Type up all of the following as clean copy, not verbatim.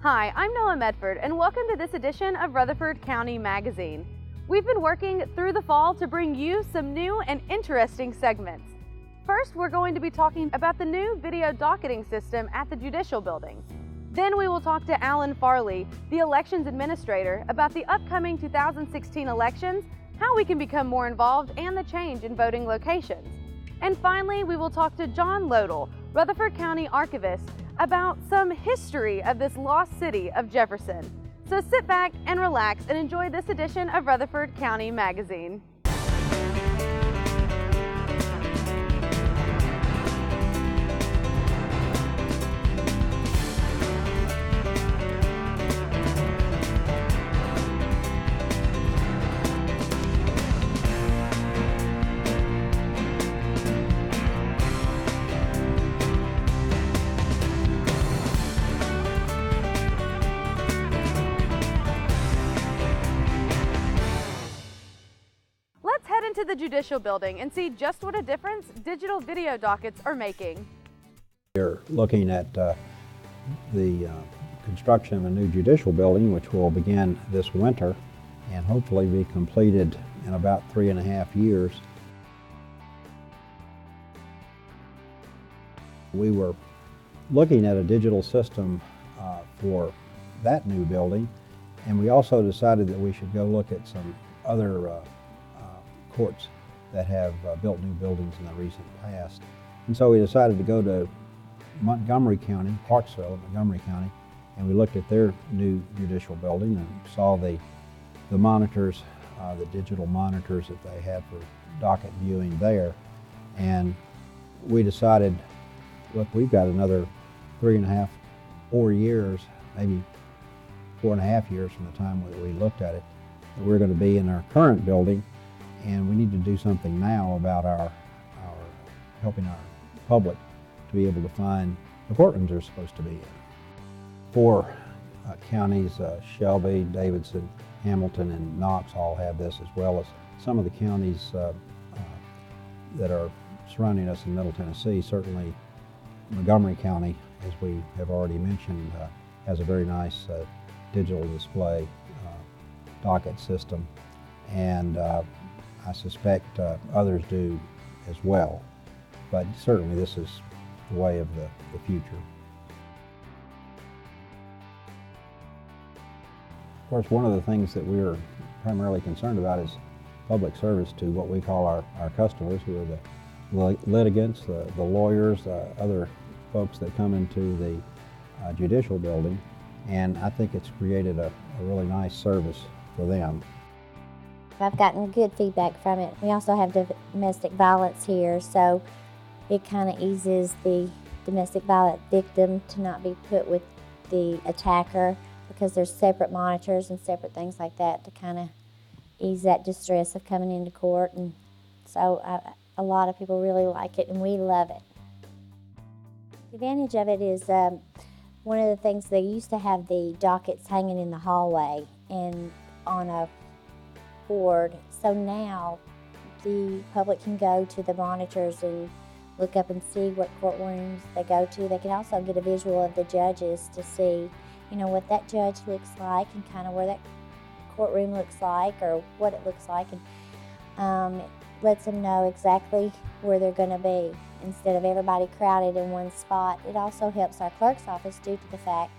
Hi, I'm Noah Medford, and welcome to this edition of Rutherford County Magazine. We've been working through the fall to bring you some new and interesting segments. First, we're going to be talking about the new video docketing system at the Judicial Building. Then we will talk to Alan Farley, the elections administrator, about the upcoming 2016 elections, how we can become more involved, and the change in voting locations. And finally, we will talk to John Lodel, Rutherford County Archivist, about some history of this lost city of Jefferson. So sit back and relax and enjoy this edition of Rutherford County Magazine. Let's head into the Judicial Building and see just what a difference digital video dockets are making. We're looking at the construction of a new judicial building, which will begin this winter and hopefully be completed in about 3.5 years. We were looking at a digital system for that new building, and we also decided that we should go look at some other courts that have built new buildings in the recent past. And so we decided to go to Montgomery County, Parksville, Montgomery County, and we looked at their new judicial building and saw the monitors, the digital monitors that they had for docket viewing there. And we decided, look, we've got another 3.5, 4 years, maybe 4.5 years from the time that we looked at it, that we're going to be in our current building. And we need to do something now about our helping our public to be able to find the courtrooms they're supposed to be in. 4 counties, Shelby, Davidson, Hamilton, and Knox all have this, as well as some of the counties that are surrounding us in Middle Tennessee. Certainly Montgomery County, as we have already mentioned, has a very nice digital display docket system. And I suspect others do as well, but certainly this is the way of the future. Of course, one of the things that we're primarily concerned about is public service to what we call our customers, who are the litigants, the lawyers, other folks that come into the judicial building, and I think it's created a really nice service for them. I've gotten good feedback from it. We also have domestic violence here, so it kind of eases the domestic violence victim to not be put with the attacker, because there's separate monitors and separate things like that to kind of ease that distress of coming into court. And so a lot of people really like it, and we love it. The advantage of it is one of the things, they used to have the dockets hanging in the hallway and on a board. So now the public can go to the monitors and look up and see what courtrooms they go to. They can also get a visual of the judges to see, you know, what that judge looks like and kind of where that courtroom looks like or what it looks like. And it lets them know exactly where they're going to be instead of everybody crowded in one spot. It also helps our clerk's office due to the fact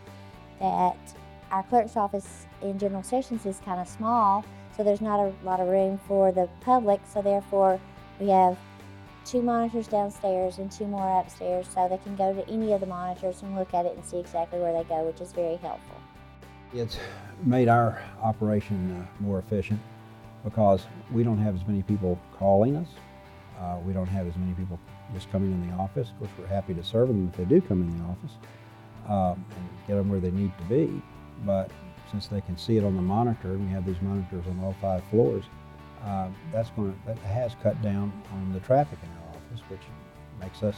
that our clerk's office in General Sessions is kind of small, so there's not a lot of room for the public, so therefore we have 2 monitors downstairs and 2 more upstairs, so they can go to any of the monitors and look at it and see exactly where they go, which is very helpful. It's made our operation more efficient because we don't have as many people calling us. We don't have as many people just coming in the office. Of course, we're happy to serve them if they do come in the office and get them where they need to be. But since they can see it on the monitor, and we have these monitors on all 5 floors, that has cut down on the traffic in our office, which makes us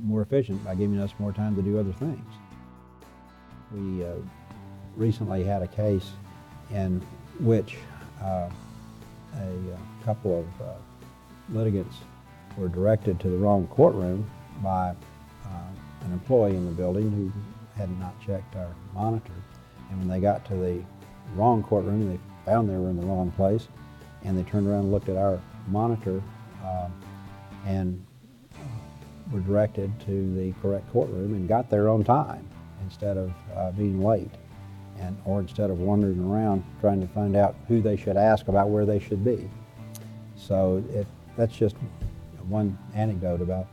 more efficient by giving us more time to do other things. We recently had a case in which a couple of litigants were directed to the wrong courtroom by an employee in the building who had not checked our monitor. And when they got to the wrong courtroom, they found they were in the wrong place, and they turned around and looked at our monitor and were directed to the correct courtroom and got there on time instead of being late, or instead of wandering around trying to find out who they should ask about where they should be. So that's just one anecdote about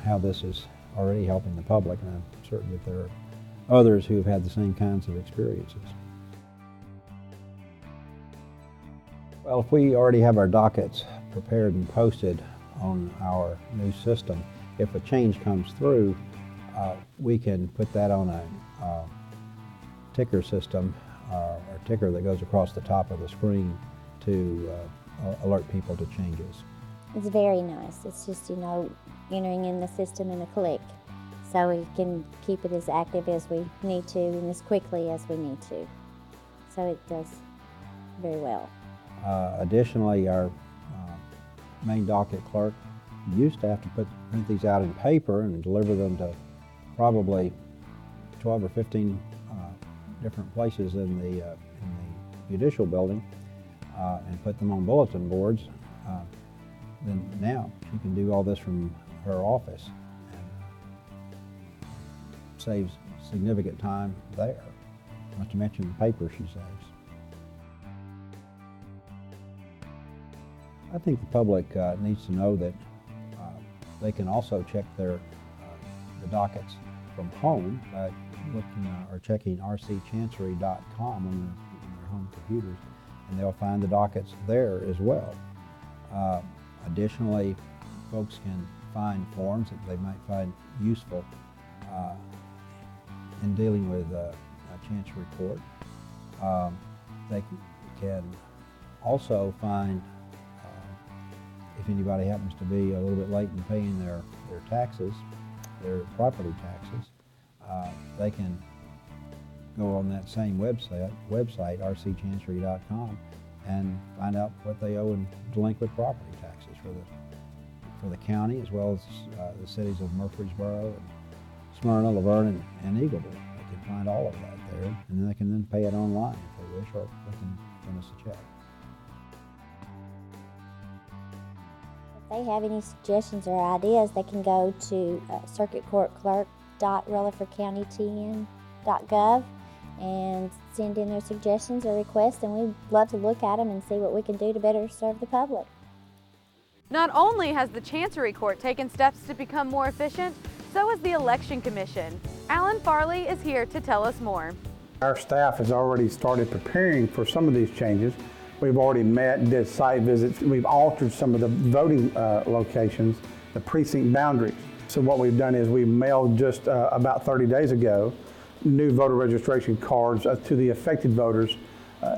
how this is already helping the public, and I'm certain that there are others who have had the same kinds of experiences. Well, if we already have our dockets prepared and posted on our new system, if a change comes through, we can put that on a ticker system, or ticker that goes across the top of the screen to alert people to changes. It's very nice. It's just, entering in the system in a click. So we can keep it as active as we need to and as quickly as we need to. So it does very well. Additionally, our main docket clerk used to have to print these out in paper and deliver them to probably 12 or 15 different places in the Judicial Building and put them on bulletin boards. Then now she can do all this from her office and saves significant time there, not to mention the paper she saves. I think the public needs to know that they can also check the dockets from home by looking or checking rcchancery.com on their home computers, and they'll find the dockets there as well. Additionally, folks can find forms that they might find useful in dealing with a chancery court. They can also find, if anybody happens to be a little bit late in paying their taxes, their property taxes, they can go on that same website, rcchancery.com, and find out what they owe in delinquent property taxes for the county, as well as the cities of Murfreesboro, and Smyrna, Laverne, and Eagleville. They can find all of that there, and then they can pay it online if they wish, or they can send us a check. If they have any suggestions or ideas, they can go to circuitcourtclerk.rutherfordcountytn.gov and send in their suggestions or requests, and we'd love to look at them and see what we can do to better serve the public. Not only has the Chancery Court taken steps to become more efficient, so has the Election Commission. Alan Farley is here to tell us more. Our staff has already started preparing for some of these changes. We've already met and did site visits. We've altered some of the voting locations, the precinct boundaries. So what we've done is we've mailed just about 30 days ago new voter registration cards to the affected voters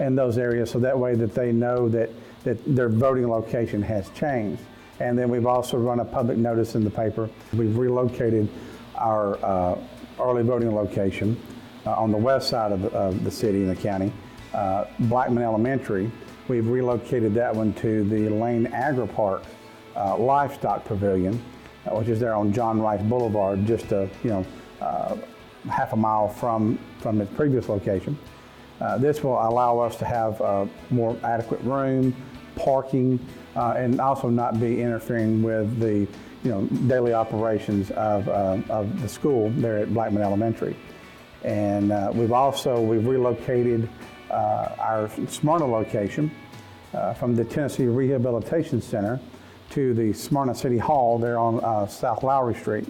in those areas, so that way that they know that their voting location has changed. And then we've also run a public notice in the paper. We've relocated our early voting location on the west side of the city and the county, Blackman Elementary. We've relocated that one to the Lane Agri Park Livestock Pavilion, which is there on John Rice Boulevard, just half a mile from its previous location. This will allow us to have more adequate room, parking, and also not be interfering with the daily operations of the school there at Blackman Elementary. And we've relocated our Smyrna location from the Tennessee Rehabilitation Center to the Smyrna City Hall there on South Lowry Street.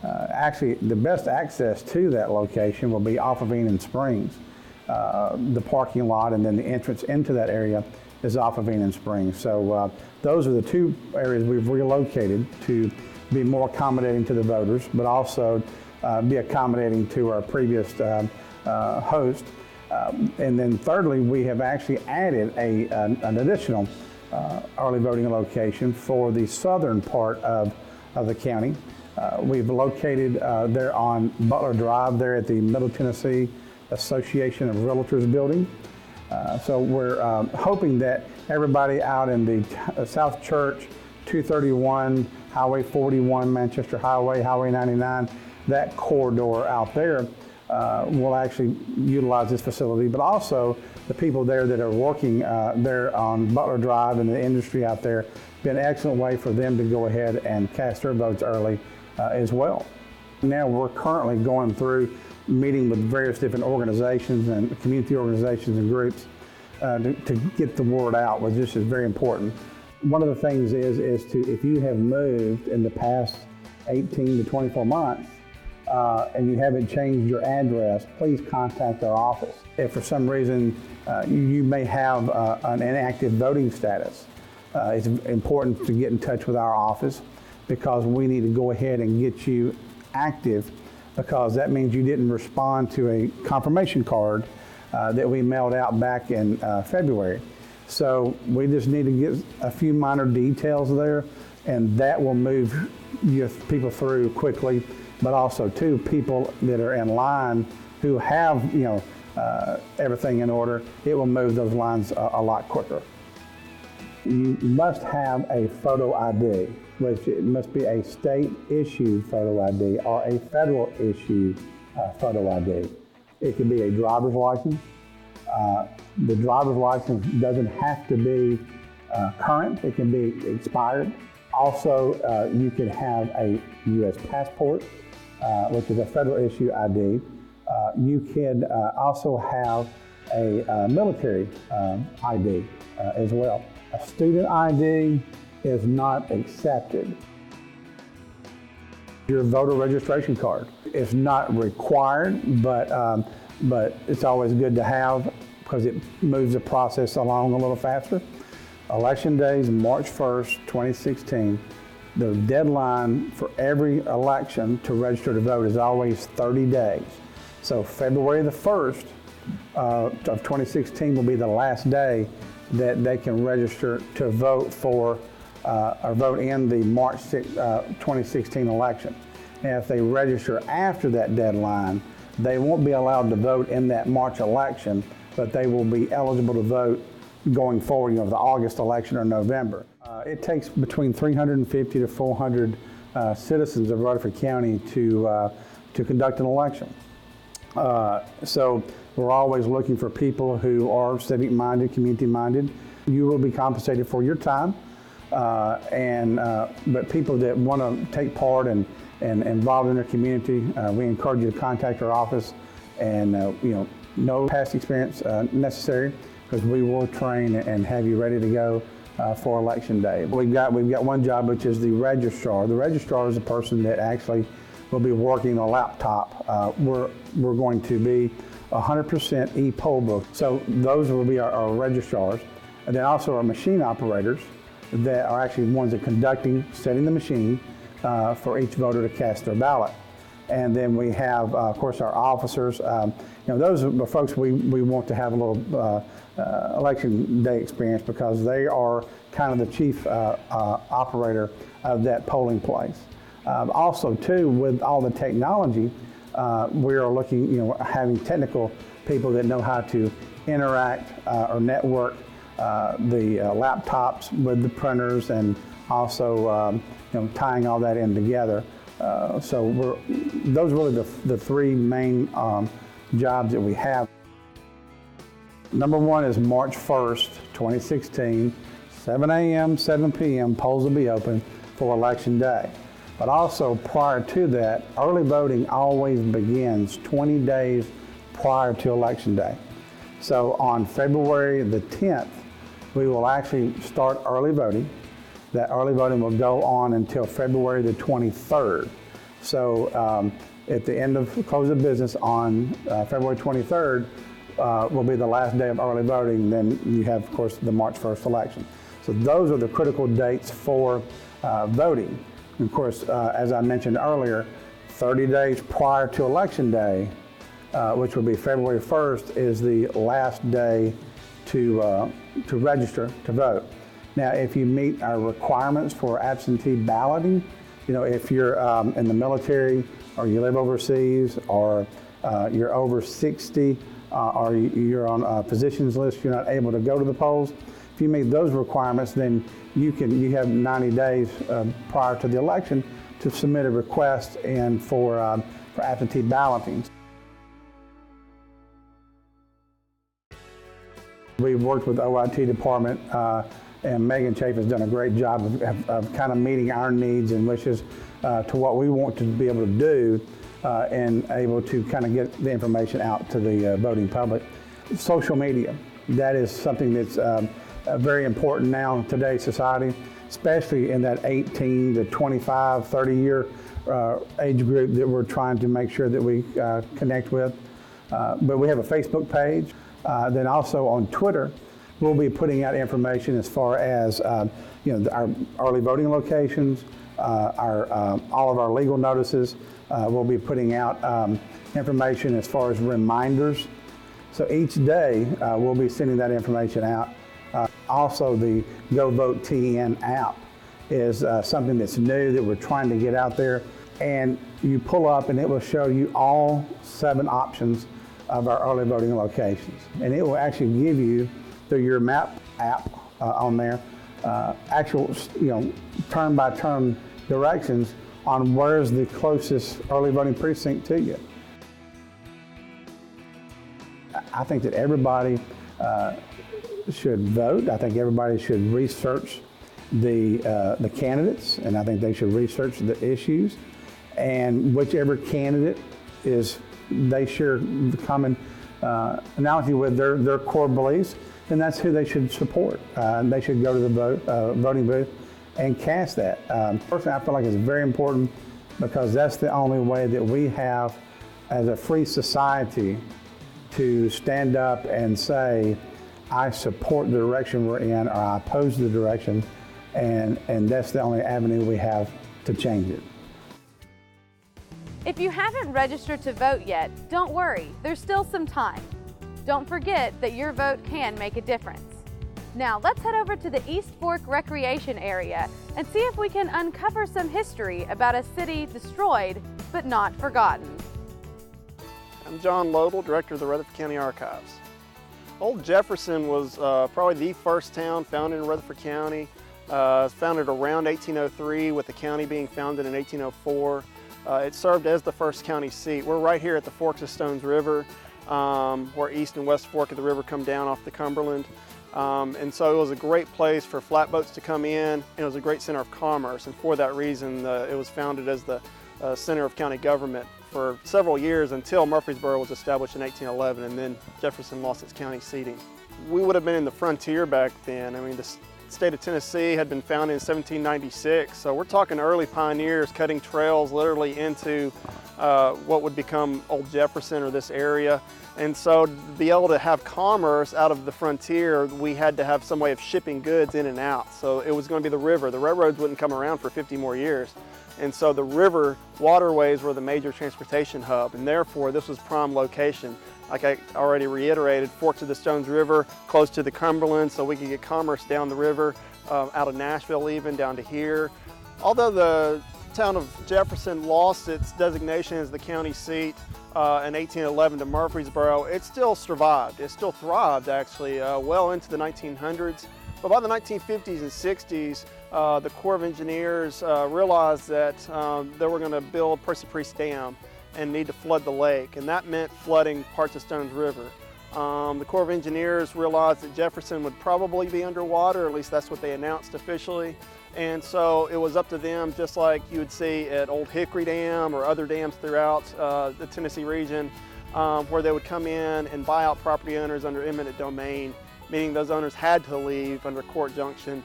Actually, the best access to that location will be off of Enid Springs. The parking lot and then the entrance into that area is off of Enid Springs. So those are the two areas we've relocated to be more accommodating to the voters, but also be accommodating to our previous host. And then thirdly, we have actually added an additional early voting location for the southern part of the county. We've located there on Butler Drive there at the Middle Tennessee Association of Realtors building. So we're hoping that everybody out in the South Church, 231, Highway 41, Manchester Highway, Highway 99, that corridor out there will actually utilize this facility, but also the people there that are working there on Butler Drive and the industry out there, be an excellent way for them to go ahead and cast their votes early as well. Now we're currently going through meeting with various different organizations and community organizations and groups to get the word out, which this is very important. One of the things is if you have moved in the past 18 to 24 months and you haven't changed your address, please contact our office. If for some reason you may have an inactive voting status, it's important to get in touch with our office, because we need to go ahead and get you active, because that means you didn't respond to a confirmation card that we mailed out back in February. So we just need to get a few minor details there, and that will move people through quickly, but also too, people that are in line who have everything in order, it will move those lines a lot quicker. You must have a photo ID, which it must be a state-issued photo ID or a federal-issued photo ID. It could be a driver's license. The driver's license doesn't have to be current. It can be expired. Also, you could have a U.S. passport, which is a federal-issue ID. You could also have a military ID as well. A student ID is not accepted. Your voter registration card is not required, but it's always good to have because it moves the process along a little faster. Election day is March 1st, 2016. The deadline for every election to register to vote is always 30 days. So February the 1st of 2016 will be the last day that they can register to vote for or vote in the March 2016 election. And if they register after that deadline, they won't be allowed to vote in that March election, but they will be eligible to vote going forward, the August election or November. It takes between 350 to 400 citizens of Rutherford County to conduct an election. So we're always looking for people who are civic-minded, community-minded. You will be compensated for your time, but people that want to take part and involved in their community, we encourage you to contact our office, and no past experience necessary, because we will train and have you ready to go for election day. We've got one job, which is the registrar. The registrar is a person that actually will be working a laptop. We're going to be 100% e-poll book. So those will be our registrars. And then also our machine operators that are actually ones that are setting the machine for each voter to cast their ballot. And then we have, of course, our officers. Those are the folks we want to have a little election day experience, because they are kind of the chief operator of that polling place. Also, too, with all the technology, we are looking, having technical people that know how to interact or network the laptops with the printers, and also, tying all that in together. So those are really the three main jobs that we have. Number one is March 1st, 2016, 7 a.m., 7 p.m., polls will be open for Election Day. But also prior to that, early voting always begins 20 days prior to Election Day. So on February the 10th, we will actually start early voting. That early voting will go on until February the 23rd. So at the end of close of business on February 23rd will be the last day of early voting. Then you have, of course, the March 1st election. So those are the critical dates for voting. And of course, as I mentioned earlier, 30 days prior to Election Day, which will be February 1st, is the last day to register to vote. Now, if you meet our requirements for absentee balloting, if you're in the military, or you live overseas, or you're over 60, or you're on a physician's list, you're not able to go to the polls. If you meet those requirements, then you have 90 days prior to the election to submit a request and for for absentee balloting. We've worked with the OIT department, and Megan Chafe has done a great job of kind of meeting our needs and wishes to what we want to be able to do and able to kind of get the information out to the voting public. Social media, that is something that's very important now in today's society, especially in that 18 to 25, 30-year age group that we're trying to make sure that we connect with. But we have a Facebook page. Then also on Twitter, we'll be putting out information as far as our early voting locations, all of our legal notices. We'll be putting out information as far as reminders. So each day we'll be sending that information out. Also, the Go Vote TN app is something that's new that we're trying to get out there. And you pull up and it will show you all 7 options of our early voting locations. And it will actually give you, through your map app on there, actual turn-by-turn directions on where's the closest early voting precinct to you. I think that everybody should vote. I think everybody should research the candidates, and I think they should research the issues. And whichever candidate they share the common analogy with their core beliefs, then that's who they should support. And they should go to the voting booth and cast that. Personally, I feel like it's very important because that's the only way that we have, as a free society, to stand up and say, I support the direction we're in, or I oppose the direction, and that's the only avenue we have to change it. If you haven't registered to vote yet, don't worry, there's still some time. Don't forget that your vote can make a difference. Now let's head over to the East Fork Recreation Area and see if we can uncover some history about a city destroyed but not forgotten. I'm John Lobel, Director of the Rutherford County Archives. Old Jefferson was probably the first town founded in Rutherford County. It was founded around 1803 with the county being founded in 1804. It served as the first county seat. We're right here at the forks of Stones River, where East and West Fork of the river come down off the Cumberland. And so it was a great place for flatboats to come in, and it was a great center of commerce. And for that reason, it was founded as the center of county government for several years until Murfreesboro was established in 1811, and then Jefferson lost its county seating. We would have been in the frontier back then. I mean, the state of Tennessee had been founded in 1796, so we're talking early pioneers cutting trails literally into what would become Old Jefferson, or this area. And so to be able to have commerce out of the frontier, we had to have some way of shipping goods in and out. So it was going to be the river. The railroads wouldn't come around for 50 more years. And so the river waterways were the major transportation hub, and therefore this was prime location. Like I already reiterated, forks of the Stones River, close to the Cumberland, so we could get commerce down the river, out of Nashville even, down to here. Although the town of Jefferson lost its designation as the county seat in 1811 to Murfreesboro, it still survived. It still thrived, actually, well into the 1900s. But by the 1950s and 60s, the Corps of Engineers realized that they were going to build Percy Priest Dam and need to flood the lake, and that meant flooding parts of Stones River. The Corps of Engineers realized that Jefferson would probably be underwater, at least that's what they announced officially, and so it was up to them, just like you would see at Old Hickory Dam or other dams throughout the Tennessee region, where they would come in and buy out property owners under eminent domain, meaning those owners had to leave under court junction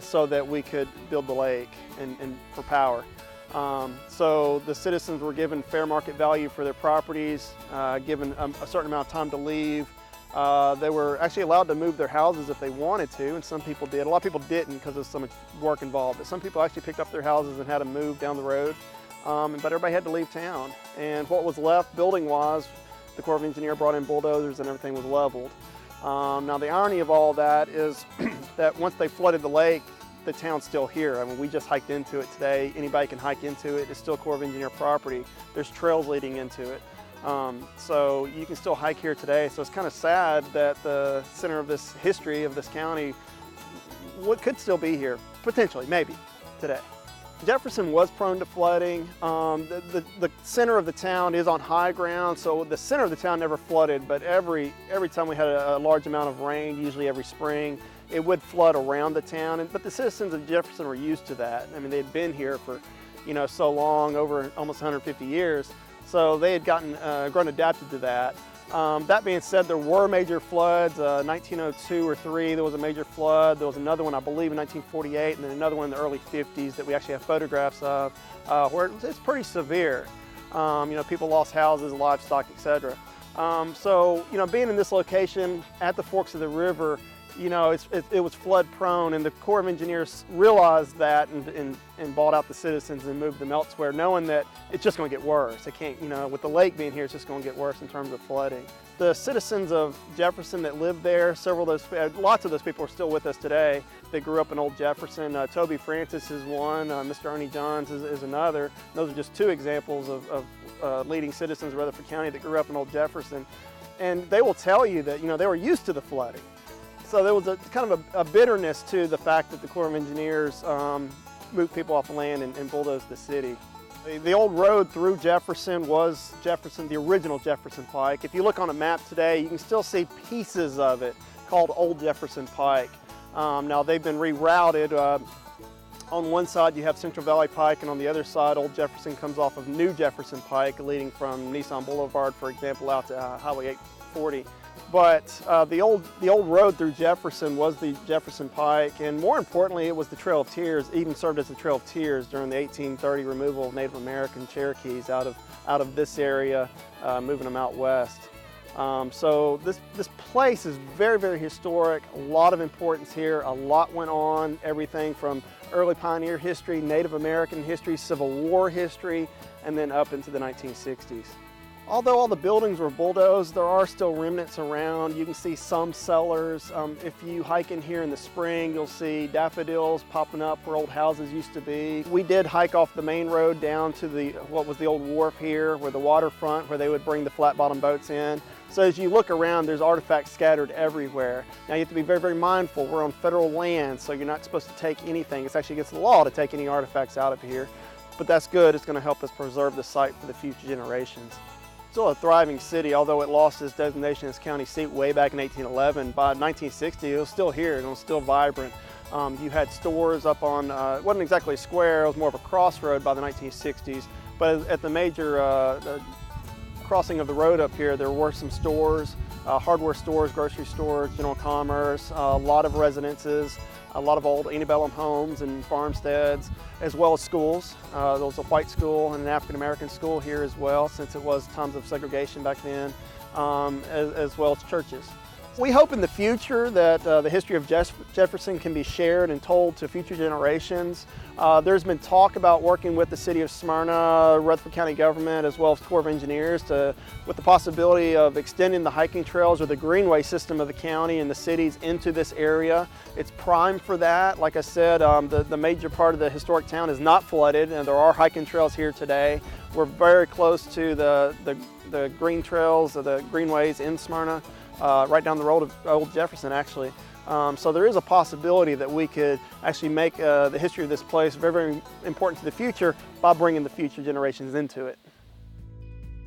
so that we could build the lake and for power. So the citizens were given fair market value for their properties, given a certain amount of time to leave. They were actually allowed to move their houses if they wanted to, and some people did. A lot of people didn't because of so much work involved, but some people actually picked up their houses and had to move down the road. But everybody had to leave town. And what was left building-wise, the Corps of Engineers brought in bulldozers and everything was leveled. Now the irony of all that is that once they flooded the lake, the town's still here. I mean, we just hiked into it today. Anybody can hike into it. It's still Corps of Engineer property. There's trails leading into it. So you can still hike here today. So it's kind of sad that the center of this history of this county could still be here, potentially, maybe, today. Jefferson was prone to flooding. The center of the town is on high ground, so the center of the town never flooded, but every time we had a large amount of rain, usually every spring, it would flood around the town. But the citizens of Jefferson were used to that. I mean, they'd been here for, so long, over almost 150 years, so they had grown adapted to that. That being said, there were major floods. 1902 or 3, there was a major flood. There was another one, I believe, in 1948, and then another one in the early 50s that we actually have photographs of, where it's pretty severe. People lost houses, livestock, etc. So, being in this location at the forks of the river, it was flood prone, and the Corps of Engineers realized that and bought out the citizens and moved them elsewhere, knowing that it's just going to get worse. It can't, with the lake being here, it's just going to get worse in terms of flooding. The citizens of Jefferson that lived there, lots of those people are still with us today. They grew up in Old Jefferson. Toby Francis is one, Mr. Ernie Johns is another. Those are just two examples of leading citizens of Rutherford County that grew up in Old Jefferson. And they will tell you that, they were used to the flooding. So there was a kind of a bitterness to the fact that the Corps of Engineers moved people off the land and bulldozed the city. The old road through Jefferson was the original Jefferson Pike. If you look on a map today, you can still see pieces of it called Old Jefferson Pike. Now they've been rerouted. On one side you have Central Valley Pike, and on the other side Old Jefferson comes off of New Jefferson Pike, leading from Nissan Boulevard, for example, out to Highway 840. But the old road through Jefferson was the Jefferson Pike, and more importantly, it was the Trail of Tears. It even served as the Trail of Tears during the 1830 removal of Native American Cherokees out of this area, moving them out west. So this place is very, very historic. A lot of importance here. A lot went on. Everything from early pioneer history, Native American history, Civil War history, and then up into the 1960s. Although all the buildings were bulldozed, there are still remnants around. You can see some cellars. If you hike in here in the spring, you'll see daffodils popping up where old houses used to be. We did hike off the main road down to what was the old wharf here, where the waterfront, where they would bring the flat bottom boats in. So as you look around, there's artifacts scattered everywhere. Now you have to be very, very mindful. We're on federal land, so you're not supposed to take anything. It's actually against the law to take any artifacts out of here. But that's good. It's going to help us preserve the site for the future generations. Still a thriving city, although it lost its designation as county seat way back in 1811. By 1960, it was still here and it was still vibrant. You had stores up on, it wasn't exactly a square, it was more of a crossroad by the 1960s. But at the major crossing of the road up here, there were some stores, hardware stores, grocery stores, general commerce, a lot of residences, a lot of old antebellum homes and farmsteads, as well as schools. There was a white school and an African-American school here as well, since it was times of segregation back then, as well as churches. We hope in the future that the history of Jefferson can be shared and told to future generations. There's been talk about working with the City of Smyrna, Rutherford County government, as well as Corps of Engineers with the possibility of extending the hiking trails or the greenway system of the county and the cities into this area. It's prime for that. Like I said, the major part of the historic town is not flooded, and there are hiking trails here today. We're very close to the green trails, or the greenways in Smyrna. Right down the road of Old Jefferson, actually. So there is a possibility that we could actually make the history of this place very, very important to the future by bringing the future generations into it.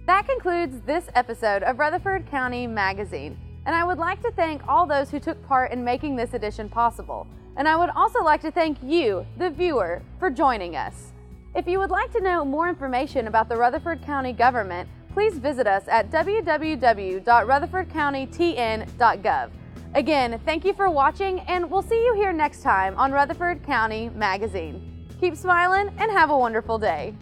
That concludes this episode of Rutherford County Magazine, and I would like to thank all those who took part in making this edition possible. And I would also like to thank you, the viewer, for joining us. If you would like to know more information about the Rutherford County government, please visit us at www.rutherfordcountytn.gov. Again, thank you for watching, and we'll see you here next time on Rutherford County Magazine. Keep smiling and have a wonderful day.